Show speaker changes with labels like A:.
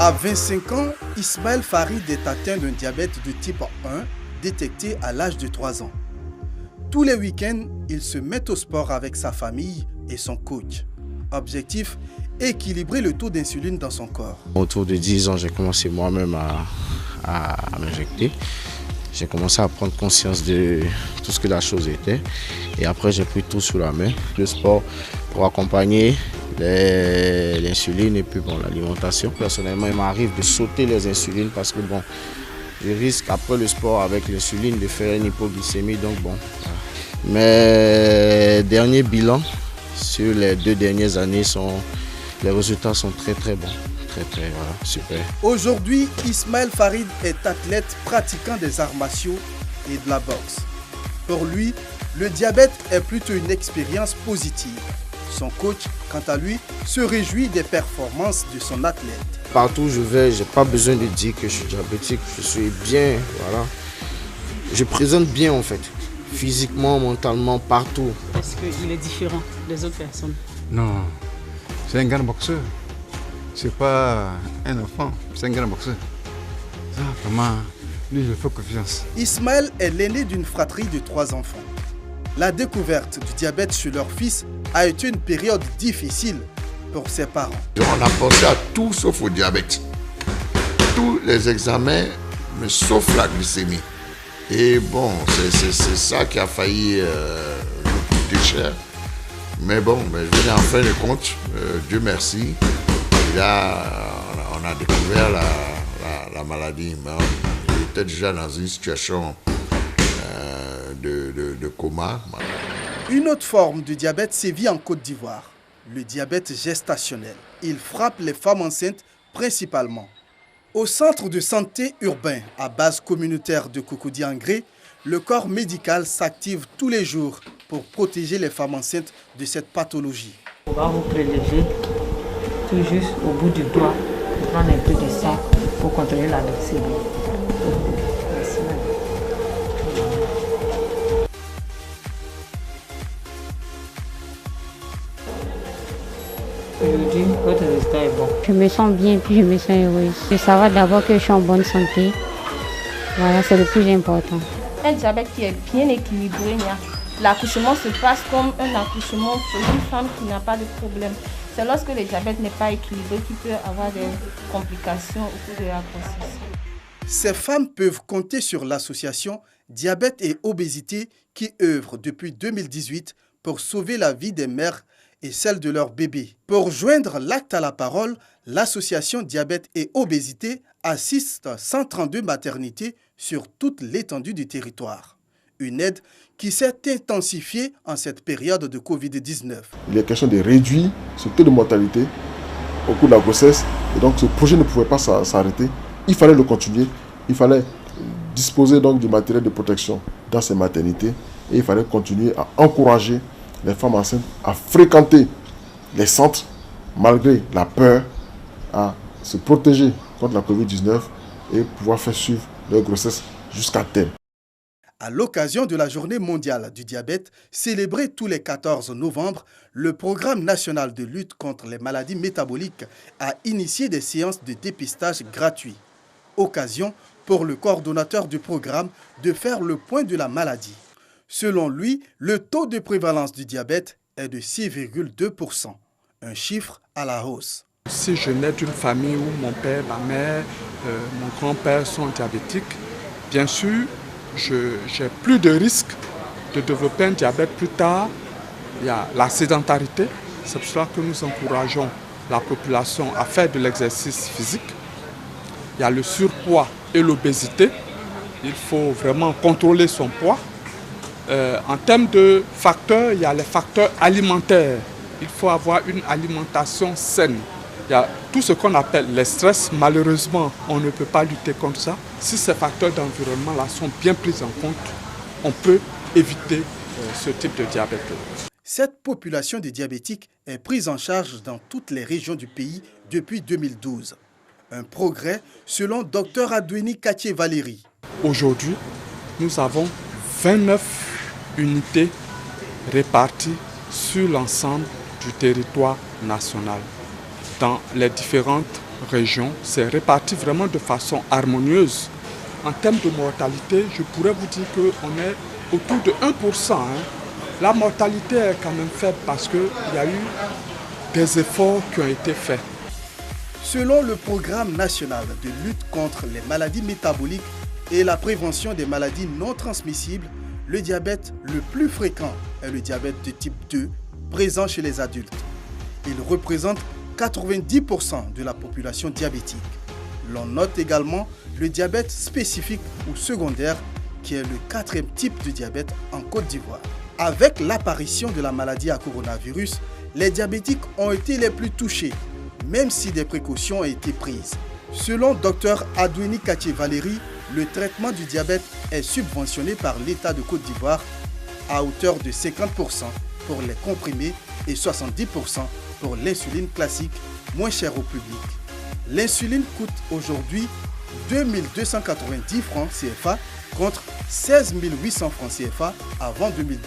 A: À 25 ans, Ismaël Farid est atteint d'un diabète de type 1 détecté à l'âge de 3 ans. Tous les week-ends, il se met au sport avec sa famille et son coach. Objectif, équilibrer le taux d'insuline dans son corps.
B: Autour de 10 ans, j'ai commencé moi-même à m'injecter. J'ai commencé à prendre conscience de tout ce que la chose était. Et après, j'ai pris tout sous la main. Le sport pour accompagner l'insuline et puis l'alimentation. Personnellement, il m'arrive de sauter les insulines parce que je risque après le sport avec l'insuline de faire une hypoglycémie. Donc Mes derniers bilans sur les 2 dernières années, les résultats sont très bons. Super.
A: Aujourd'hui, Ismaël Farid est athlète pratiquant des arts martiaux et de la boxe. Pour lui, le diabète est plutôt une expérience positive. Son coach, quant à lui, se réjouit des performances de son athlète.
B: Partout où je vais, je n'ai pas besoin de dire que je suis diabétique. Je suis bien, voilà. Je présente bien en fait, physiquement, mentalement, partout.
C: Est-ce qu'il est différent des autres personnes?
D: Non, c'est un grand boxeur. C'est pas un enfant, c'est un grand boxeur. Ça, vraiment, lui, je fais confiance.
A: Ismaël est l'aîné d'une fratrie de 3 enfants. La découverte du diabète chez leur fils a été une période difficile pour ses parents.
E: On a pensé à tout sauf au diabète. Tous les examens, mais sauf la glycémie. Et c'est ça qui a failli nous coûter cher. Mais je veux dire, en fin de compte, Dieu merci, on a découvert la maladie. Mais il était déjà dans une situation de coma.
A: Une autre forme de diabète sévit en Côte d'Ivoire, le diabète gestationnel. Il frappe les femmes enceintes principalement. Au centre de santé urbain à base communautaire de Cocody-Angré, le corps médical s'active tous les jours pour protéger les femmes enceintes de cette pathologie.
C: On va vous prélever tout juste au bout du doigt pour prendre un peu de sang pour contrôler la glycémie. Merci. Aujourd'hui, votre résultat est bon.
F: Je me sens bien, puis je me sens heureuse. Je savais d'abord que je suis en bonne santé. Voilà, c'est le plus important.
G: Un diabète qui est bien équilibré, l'accouchement se passe comme un accouchement pour une femme qui n'a pas de problème. C'est lorsque le diabète n'est pas équilibré qu'il peut avoir des complications au cours de la grossesse.
A: Ces femmes peuvent compter sur l'association Diabète et Obésité qui œuvre depuis 2018 pour sauver la vie des mères et celle de leurs bébés. Pour joindre l'acte à la parole, l'association Diabète et Obésité assiste 132 maternités sur toute l'étendue du territoire. Une aide qui s'est intensifiée en cette période de Covid-19.
H: Il est question de réduire ce taux de mortalité au cours de la grossesse. Et donc ce projet ne pouvait pas s'arrêter. Il fallait le continuer. Il fallait disposer donc du matériel de protection dans ces maternités. Et il fallait continuer à encourager les femmes enceintes à fréquenter les centres malgré la peur, à se protéger contre la Covid-19 et pouvoir faire suivre leur grossesse jusqu'à terme.
A: À l'occasion de la Journée mondiale du diabète, célébrée tous les 14 novembre, le Programme national de lutte contre les maladies métaboliques a initié des séances de dépistage gratuits. Occasion pour le coordonnateur du programme de faire le point de la maladie. Selon lui, le taux de prévalence du diabète est de 6,2%, un chiffre à la hausse.
I: Si je nais d'une famille où mon père, ma mère, mon grand-père sont diabétiques, bien sûr, j'ai plus de risques de développer un diabète plus tard. Il y a la sédentarité, c'est pour cela que nous encourageons la population à faire de l'exercice physique. Il y a le surpoids et l'obésité, il faut vraiment contrôler son poids. En termes de facteurs, il y a les facteurs alimentaires. Il faut avoir une alimentation saine. Il y a tout ce qu'on appelle les stress. Malheureusement, on ne peut pas lutter contre ça. Si ces facteurs d'environnement-là sont bien pris en compte, on peut éviter ce type de diabète.
A: Cette population de diabétiques est prise en charge dans toutes les régions du pays depuis 2012. Un progrès selon Dr Adweni Katié-Valéry.
I: Aujourd'hui, nous avons 29 unités réparties sur l'ensemble du territoire national. dans les différentes régions. C'est réparti vraiment de façon harmonieuse. En termes de mortalité, je pourrais vous dire qu'on est autour de 1%. La mortalité est quand même faible parce qu'il y a eu des efforts qui ont été faits.
A: Selon le programme national de lutte contre les maladies métaboliques et la prévention des maladies non transmissibles, le diabète le plus fréquent est le diabète de type 2, présent chez les adultes. Il représente 90% de la population diabétique. L'on note également le diabète spécifique ou secondaire, qui est le 4e type de diabète en Côte d'Ivoire. Avec l'apparition de la maladie à coronavirus, les diabétiques ont été les plus touchés, même si des précautions ont été prises. Selon Dr Adweni Katie-Valérie, le traitement du diabète est subventionné par l'État de Côte d'Ivoire à hauteur de 50% pour les comprimés et 70% pour l'insuline classique, moins chère au public. L'insuline coûte aujourd'hui 2 290 francs CFA contre 16 800 francs CFA avant 2012.